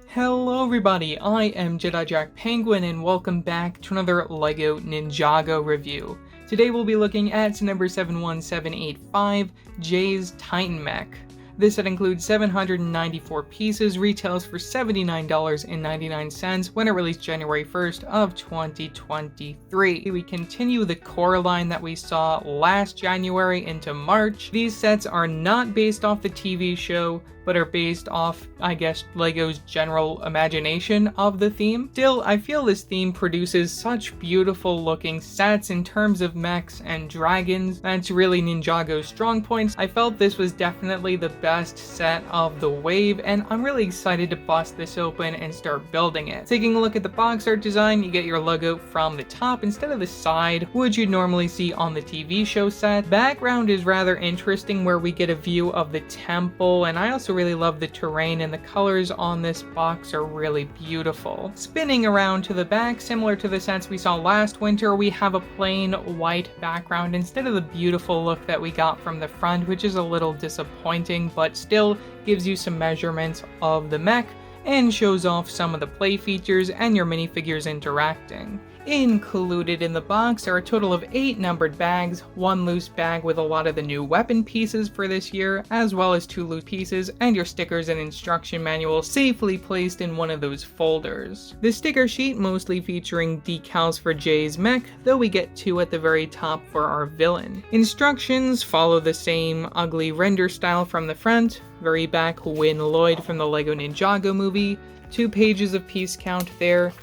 Hello everybody, I am Jedi Jack Penguin and welcome back to another LEGO Ninjago review. Today we'll be looking at number 71785, Jay's Titan Mech. This set includes 794 pieces, retails for $79.99 when it released January 1st of 2023. We continue the core line that we saw last January into March. These sets are not based off the TV show, but are based off, I guess, LEGO's general imagination of the theme. Still, I feel this theme produces such beautiful looking sets in terms of mechs and dragons. That's really Ninjago's strong points. I felt this was definitely the best set of the wave, and I'm really excited to bust this open and start building it. Taking a look at the box art design, you get your logo from the top instead of the side, which you'd normally see on the TV show set. Background is rather interesting where we get a view of the temple, and I also really love the terrain, and the colors on this box are really beautiful. Spinning around to the back, similar to the sets we saw last winter, we have a plain white background instead of the beautiful look that we got from the front, which is a little disappointing, but still gives you some measurements of the mech and shows off some of the play features and your minifigures interacting. Included in the box are a total of 8 numbered bags, 1 loose bag with a lot of the new weapon pieces for this year, as well as 2 loose pieces, and your stickers and instruction manual safely placed in one of those folders. The sticker sheet mostly featuring decals for Jay's mech, though we get 2 at the very top for our villain. Instructions follow the same ugly render style from the front, very back Win Lloyd from the LEGO Ninjago movie, 2 pages of piece count there.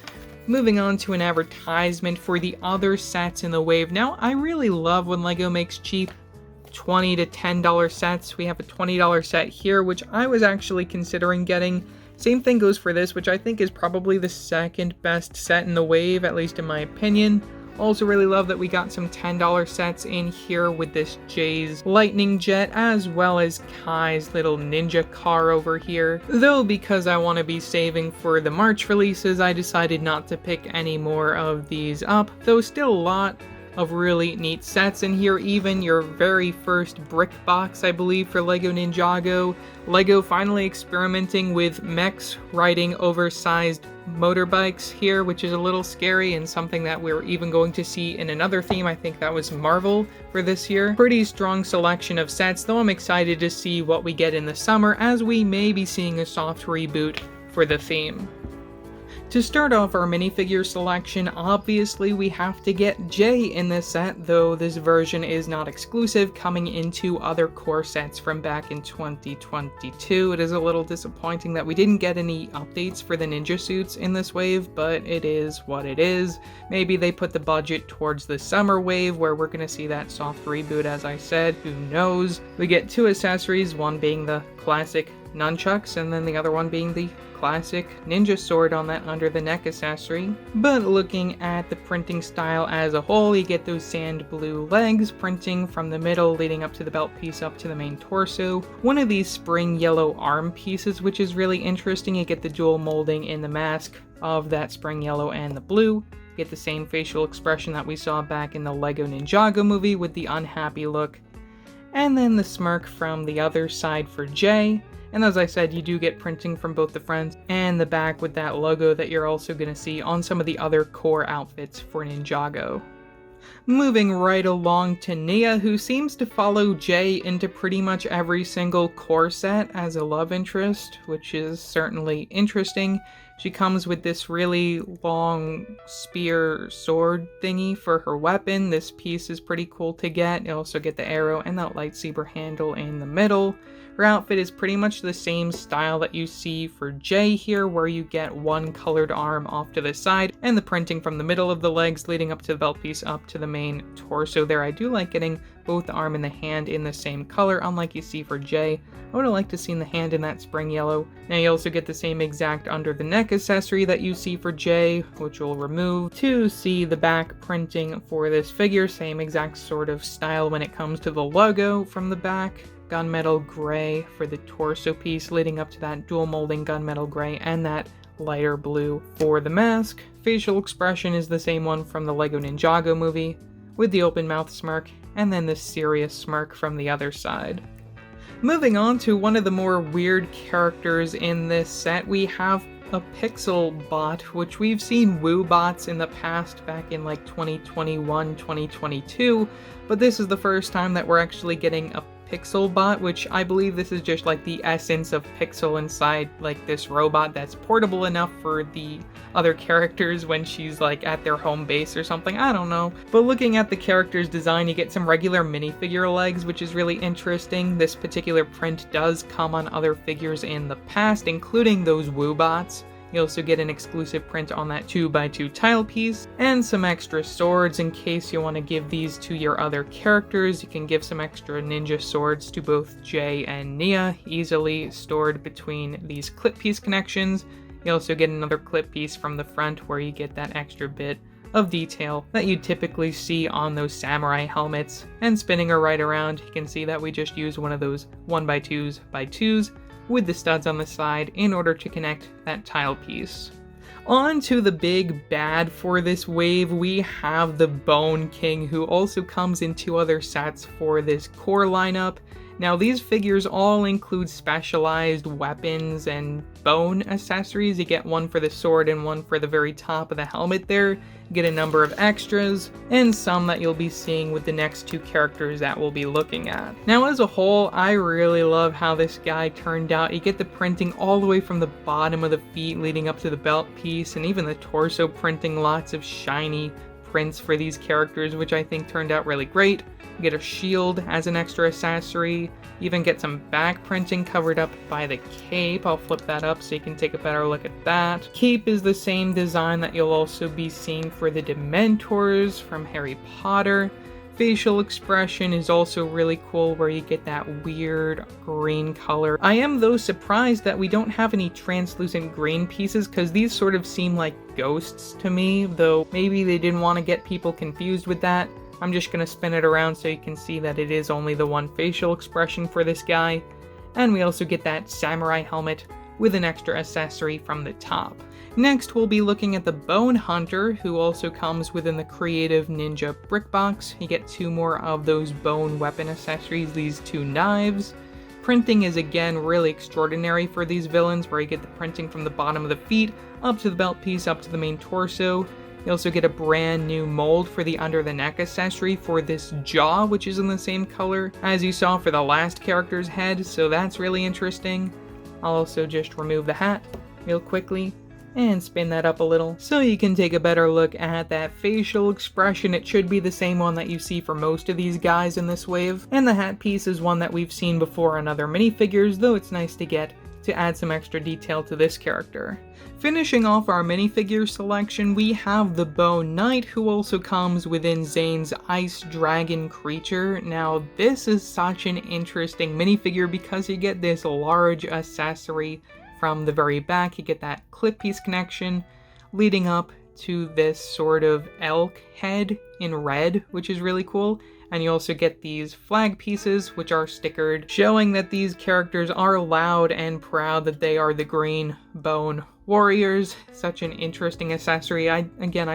Moving on to an advertisement for the other sets in the wave. Now, I really love when LEGO makes cheap $20 to $10 sets. We have a $20 set here, which I was actually considering getting. Same thing goes for this, which I think is probably the second best set in the wave, at least in my opinion. Also really love that we got some $10 sets in here with this Jay's lightning jet, as well as Kai's little ninja car over here. Though because I want to be saving for the March releases, I decided not to pick any more of these up, though still a lot of really neat sets in here. Even your very first brick box, I believe, for LEGO Ninjago. LEGO finally experimenting with mechs riding oversized motorbikes here, which is a little scary and something that we're even going to see in another theme. I think that was Marvel for this year. Pretty strong selection of sets, though I'm excited to see what we get in the summer, as we may be seeing a soft reboot for the theme. To start off our minifigure selection, obviously we have to get Jay in this set, though this version is not exclusive, coming into other core sets from back in 2022. It is a little disappointing that we didn't get any updates for the ninja suits in this wave, but it is what it is. Maybe they put the budget towards the summer wave where we're going to see that soft reboot, as I said, who knows. We get 2 accessories, one being the classic nunchucks and then the other one being the classic ninja sword on that under the neck accessory. But looking at the printing style as a whole, you get those sand blue legs printing from the middle leading up to the belt piece up to the main torso. One of these spring yellow arm pieces, which is really interesting. You get the dual molding in the mask of that spring yellow and the blue. Get the same facial expression that we saw back in the LEGO Ninjago movie with the unhappy look. And then the smirk from the other side for Jay. And as I said, you do get printing from both the front and the back with that logo that you're also going to see on some of the other core outfits for Ninjago. Moving right along to Nia, who seems to follow Jay into pretty much every single core set as a love interest, which is certainly interesting. She comes with this really long spear sword thingy for her weapon. This piece is pretty cool to get. You also get the arrow and that lightsaber handle in the middle. Her outfit is pretty much the same style that you see for Jay here, where you get one colored arm off to the side and the printing from the middle of the legs leading up to the belt piece up to the main torso there. I do like getting both the arm and the hand in the same color, unlike you see for Jay. I would have liked to see the hand in that spring yellow. Now you also get the same exact under the neck accessory that you see for Jay, which we'll remove to see the back printing for this figure. Same exact sort of style when it comes to the logo from the back. Gunmetal gray for the torso piece leading up to that dual molding gunmetal gray, and that lighter blue for the mask. Facial expression is the same one from the LEGO Ninjago movie, with the open mouth smirk, and then the serious smirk from the other side. Moving on to one of the more weird characters in this set, we have a pixel bot, which we've seen Woo bots in the past back in like 2021, 2022, but this is the first time that we're actually getting a Pixel bot, which I believe this is just like the essence of Pixel inside like this robot that's portable enough for the other characters when she's like at their home base or something, I don't know. But looking at the character's design, you get some regular minifigure legs, which is really interesting. This particular print does come on other figures in the past, including those Woo bots. You also get an exclusive print on that 2x2 tile piece, and some extra swords in case you want to give these to your other characters. You can give some extra ninja swords to both Jay and Nia, easily stored between these clip piece connections. You also get another clip piece from the front where you get that extra bit of detail that you typically see on those samurai helmets. And spinning her right around, you can see that we just use one of those 1x2s with the studs on the side in order to connect that tile piece. On to the big bad for this wave, we have the Bone King, who also comes in 2 other sets for this core lineup. Now these figures all include specialized weapons and bone accessories. You get one for the sword and one for the very top of the helmet there. You get a number of extras, and some that you'll be seeing with the next 2 characters that we'll be looking at. Now as a whole, I really love how this guy turned out. You get the printing all the way from the bottom of the feet leading up to the belt piece, and even the torso printing, lots of shiny prints for these characters, which I think turned out really great. You get a shield as an extra accessory, even get some back printing covered up by the cape. I'll flip that up so you can take a better look at that. Cape is the same design that you'll also be seeing for the Dementors from Harry Potter. Facial expression is also really cool, where you get that weird green color. I am though surprised that we don't have any translucent green pieces, because these sort of seem like ghosts to me, though maybe they didn't want to get people confused with that. I'm just going to spin it around so you can see that it is only the one facial expression for this guy. And we also get that samurai helmet with an extra accessory from the top. Next, we'll be looking at the Bone Hunter, who also comes within the Creative Ninja brick box. You get 2 more of those bone weapon accessories, these 2 knives. Printing is again really extraordinary for these villains, where you get the printing from the bottom of the feet up to the belt piece, up to the main torso. You also get a brand new mold for the under the neck accessory for this jaw, which is in the same color as you saw for the last character's head, so that's really interesting. I'll also just remove the hat real quickly and spin that up a little so you can take a better look at that facial expression. It should be the same one that you see for most of these guys in this wave, and the hat piece is one that we've seen before on other minifigures, though it's nice to get to add some extra detail to this character. Finishing off our minifigure selection, we have the Bone Knight, who also comes within Zane's Ice Dragon creature. Now this is such an interesting minifigure because you get this large accessory from the very back. You get that clip piece connection leading up to this sort of elk head in red, which is really cool. And you also get these flag pieces, which are stickered, showing that these characters are loud and proud that they are the Green Bone Warriors. Such an interesting accessory. I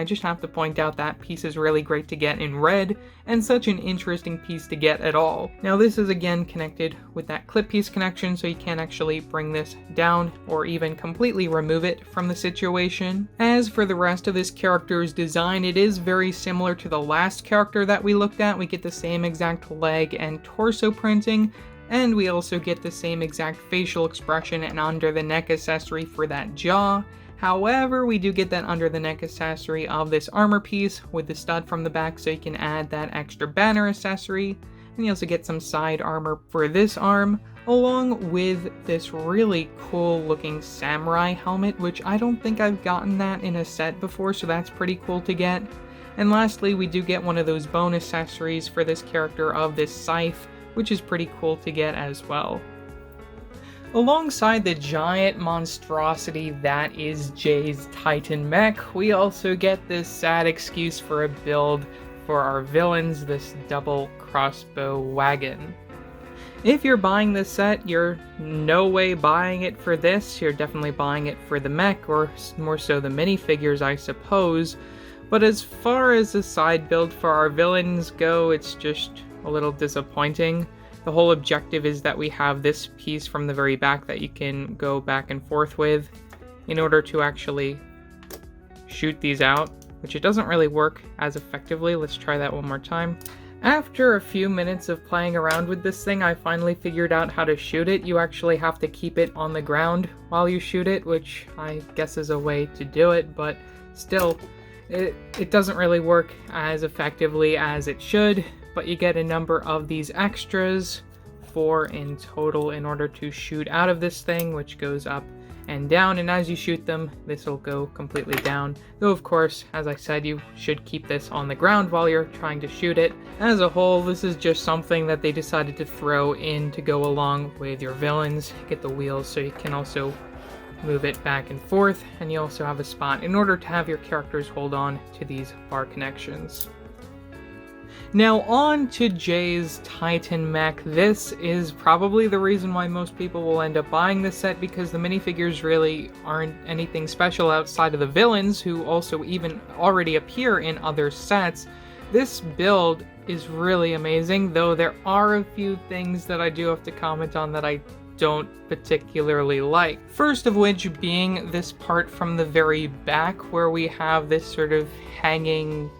just have to point out that piece is really great to get in red, and such an interesting piece to get at all. Now this is again connected with that clip piece connection, so you can't actually bring this down or even completely remove it from the situation. As for the rest of this character's design, it is very similar to the last character that we looked at. We get the same exact leg and torso printing, and we also get the same exact facial expression and under the neck accessory for that jaw. However, we do get that under the neck accessory of this armor piece with the stud from the back, so you can add that extra banner accessory. And you also get some side armor for this arm, along with this really cool looking samurai helmet, which I don't think I've gotten that in a set before, so that's pretty cool to get. And lastly, we do get one of those bone accessories for this character of this scythe, which is pretty cool to get as well. Alongside the giant monstrosity that is Jay's Titan Mech, we also get this sad excuse for a build for our villains, this double crossbow wagon. If you're buying this set, you're no way buying it for this. You're definitely buying it for the mech, or more so the minifigures, I suppose. But as far as the side build for our villains go, it's just a little disappointing. The whole objective is that we have this piece from the very back that you can go back and forth with, in order to actually shoot these out, which it doesn't really work as effectively. Let's try that one more time. After a few minutes of playing around with this thing, I finally figured out how to shoot it. You actually have to keep it on the ground while you shoot it, which I guess is a way to do it, but still, it doesn't really work as effectively as it should, but you get a number of these extras, 4 in total, in order to shoot out of this thing, which goes up and down, and as you shoot them, this will go completely down. Though of course, as I said, you should keep this on the ground while you're trying to shoot it. As a whole, this is just something that they decided to throw in to go along with your villains. Get the wheels so you can also move it back and forth, and you also have a spot in order to have your characters hold on to these bar connections. Now on to Jay's Titan Mech. This is probably the reason why most people will end up buying this set, because the minifigures really aren't anything special outside of the villains, who also even already appear in other sets. This build is really amazing, though there are a few things that I do have to comment on that I don't particularly like. First of which being this part from the very back where we have this sort of hanging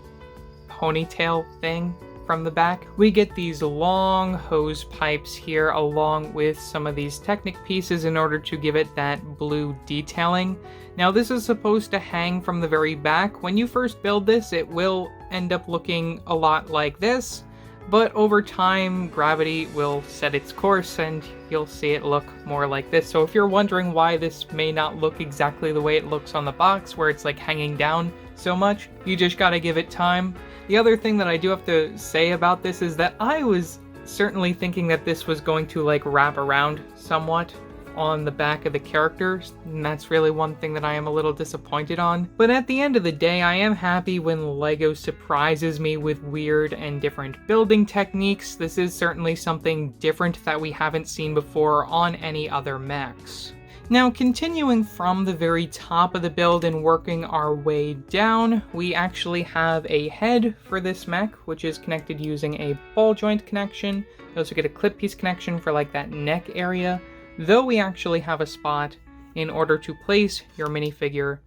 ponytail thing from the back. We get these long hose pipes here along with some of these Technic pieces in order to give it that blue detailing. Now this is supposed to hang from the very back. When you first build this, it will end up looking a lot like this, but over time gravity will set its course and you'll see it look more like this. So if you're wondering why this may not look exactly the way it looks on the box, where it's like hanging down so much, you just gotta give it time. The other thing that I do have to say about this is that I was certainly thinking that this was going to like wrap around somewhat on the back of the characters, and that's really one thing that I am a little disappointed on. But at the end of the day, I am happy when LEGO surprises me with weird and different building techniques. This is certainly something different that we haven't seen before on any other mechs. Now, continuing from the very top of the build and working our way down, we actually have a head for this mech, which is connected using a ball joint connection. You also get a clip piece connection for like that neck area, though we actually have a spot in order to place your minifigure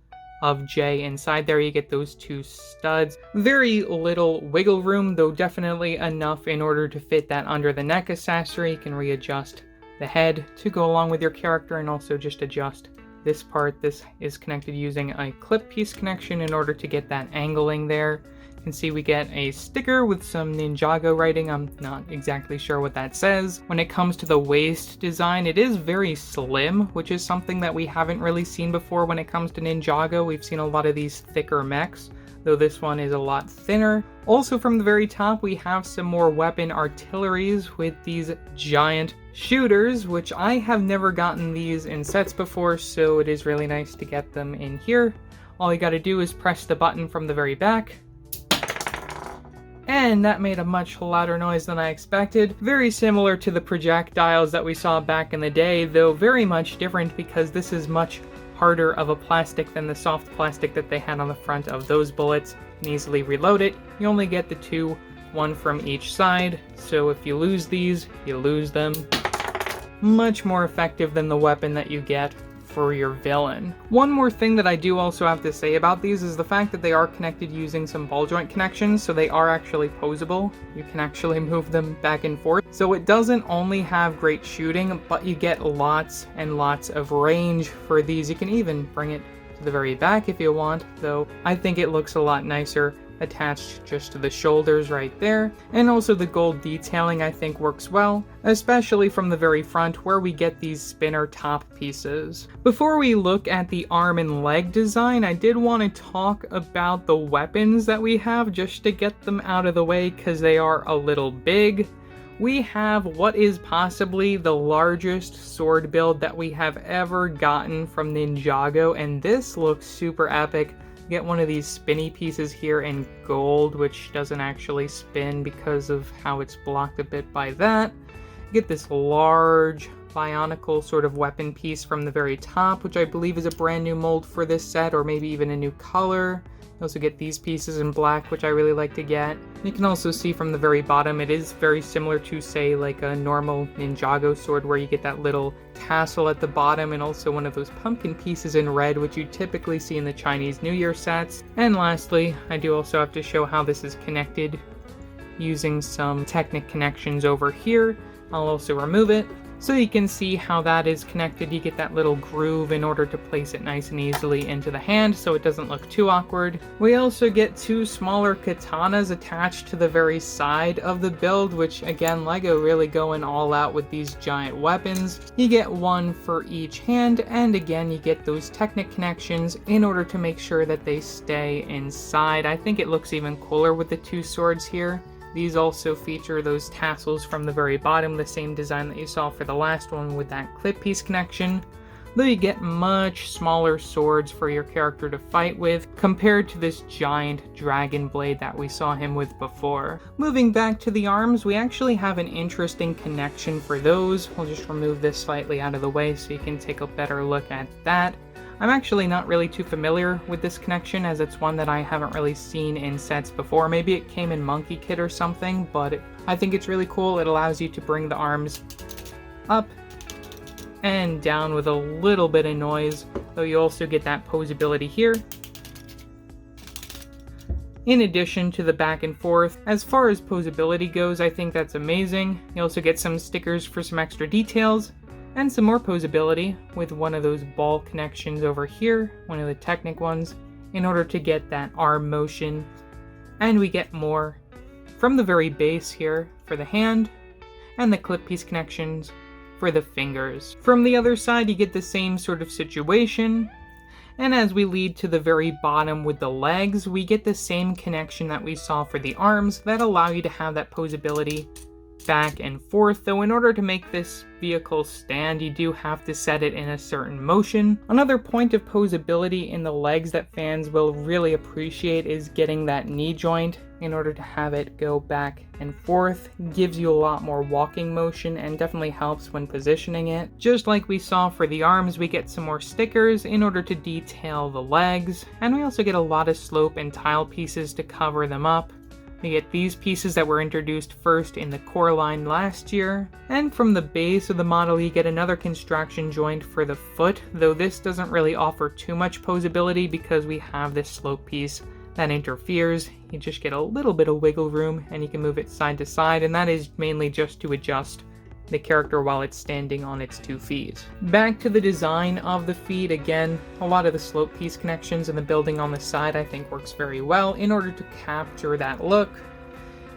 of Jay inside there. You get those 2 studs. Very little wiggle room, though definitely enough in order to fit that under the neck accessory. You can readjust the head to go along with your character and also just adjust this part. This is connected using a clip piece connection in order to get that angling there. You can see we get a sticker with some Ninjago writing. I'm not exactly sure what that says. When it comes to the waist design, it is very slim, which is something that we haven't really seen before when it comes to Ninjago. We've seen a lot of these thicker mechs, though this one is a lot thinner. Also from the very top, we have some more weapon artilleries with these giant shooters, which I have never gotten these in sets before, so it is really nice to get them in here. All you gotta do is press the button from the very back, and that made a much louder noise than I expected. Very similar to the projectiles that we saw back in the day, though very much different because this is much harder of a plastic than the soft plastic that they had on the front of those bullets. You can easily reload it. You only get the 2, 1 from each side, so if you lose these, you lose them. Much more effective than the weapon that you get for your villain. One more thing that I do also have to say about these is the fact that they are connected using some ball joint connections, so they are actually posable. You can actually move them back and forth. So it doesn't only have great shooting, but you get lots and lots of range for these. You can even bring it to the very back if you want, though I think it looks a lot nicer attached just to the shoulders right there. And also the gold detailing I think works well, especially from the very front where we get these spinner top pieces. Before we look at the arm and leg design, I did want to talk about the weapons that we have just to get them out of the way because they are a little big. We have what is possibly the largest sword build that we have ever gotten from Ninjago, and this looks super epic. Get one of these spinny pieces here in gold, which doesn't actually spin because of how it's blocked a bit by that. Get this large bionicle sort of weapon piece from the very top, which I believe is a brand new mold for this set, or maybe even a new color. You also get these pieces in black, which I really like to get. You can also see from the very bottom, it is very similar to, say, like a normal Ninjago sword, where you get that little tassel at the bottom, and also one of those pumpkin pieces in red, which you typically see in the Chinese New Year sets. And lastly, I do also have to show how this is connected using some Technic connections over here. I'll also remove it, so you can see how that is connected. You get that little groove in order to place it nice and easily into the hand so it doesn't look too awkward. We also get two smaller katanas attached to the very side of the build, which again, LEGO really going all out with these giant weapons. You get one for each hand, and again you get those Technic connections in order to make sure that they stay inside. I think it looks even cooler with the two swords here. These also feature those tassels from the very bottom, the same design that you saw for the last one with that clip piece connection. Though you get much smaller swords for your character to fight with compared to this giant dragon blade that we saw him with before. Moving back to the arms, we actually have an interesting connection for those. We'll just remove this slightly out of the way so you can take a better look at that. I'm actually not really too familiar with this connection, as it's one that I haven't really seen in sets before. Maybe it came in Monkey Kit or something, but I think it's really cool. It allows you to bring the arms up and down with a little bit of noise, though you also get that posability here. In addition to the back and forth, as far as posability goes, I think that's amazing. You also get some stickers for some extra details, and some more posability with one of those ball connections over here, one of the Technic ones, in order to get that arm motion. And we get more from the very base here for the hand, and the clip piece connections for the fingers. From the other side, you get the same sort of situation. And as we lead to the very bottom with the legs, we get the same connection that we saw for the arms that allow you to have that posability back and forth, though in order to make this vehicle stand, you do have to set it in a certain motion. Another point of posability in the legs that fans will really appreciate is getting that knee joint in order to have it go back and forth. Gives you a lot more walking motion and definitely helps when positioning it. Just like we saw for the arms, we get some more stickers in order to detail the legs, and we also get a lot of slope and tile pieces to cover them up. You get these pieces that were introduced first in the core line last year, and from the base of the model you get another construction joint for the foot, though this doesn't really offer too much posability because we have this slope piece that interferes. You just get a little bit of wiggle room and you can move it side to side, and that is mainly just to adjust the character while it's standing on its 2 feet. Back to the design of the feet, again, a lot of the slope piece connections and the building on the side I think works very well in order to capture that look.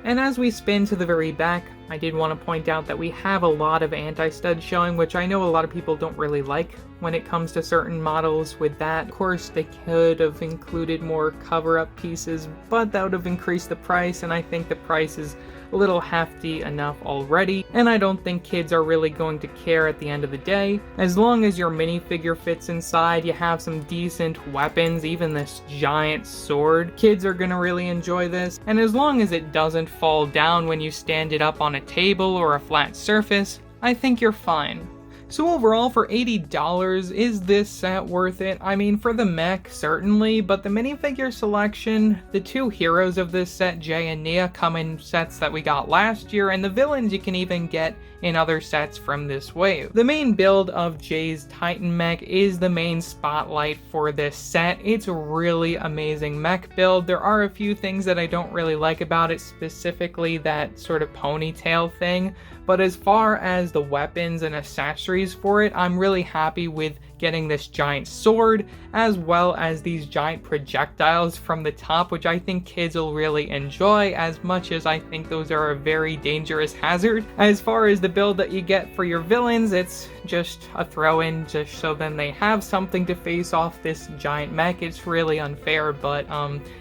And as we spin to the very back, I did want to point out that we have a lot of anti-studs showing, which I know a lot of people don't really like when it comes to certain models with that. Of course, they could have included more cover-up pieces, but that would have increased the price, and I think the price is a little hefty enough already, and I don't think kids are really going to care at the end of the day. As long as your minifigure fits inside, you have some decent weapons, even this giant sword, kids are gonna really enjoy this, and as long as it doesn't fall down when you stand it up on a table or a flat surface, I think you're fine. So overall, for $80, is this set worth it? I mean, for the mech, certainly, but the minifigure selection, the 2 heroes of this set, Jay and Nia, come in sets that we got last year, and the villains you can even get in other sets from this wave. The main build of Jay's Titan mech is the main spotlight for this set. It's a really amazing mech build. There are a few things that I don't really like about it, specifically that sort of ponytail thing, but as far as the weapons and accessories for it, I'm really happy with getting this giant sword, as well as these giant projectiles from the top, which I think kids will really enjoy, as much as I think those are a very dangerous hazard. As far as the build that you get for your villains, it's just a throw-in, just so then they have something to face off this giant mech. It's really unfair, but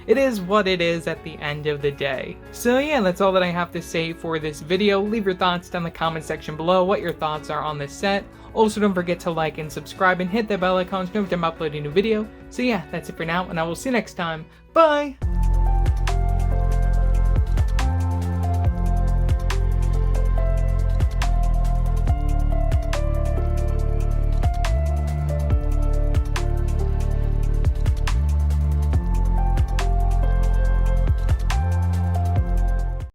it is what it is at the end of the day. So yeah, that's all that I have to say for this video. Leave your thoughts down in the comment section below, what your thoughts are on this set. Also, don't forget to like and subscribe and hit that bell icon to know if I'm uploading a new video. So yeah, that's it for now, and I will see you next time. Bye!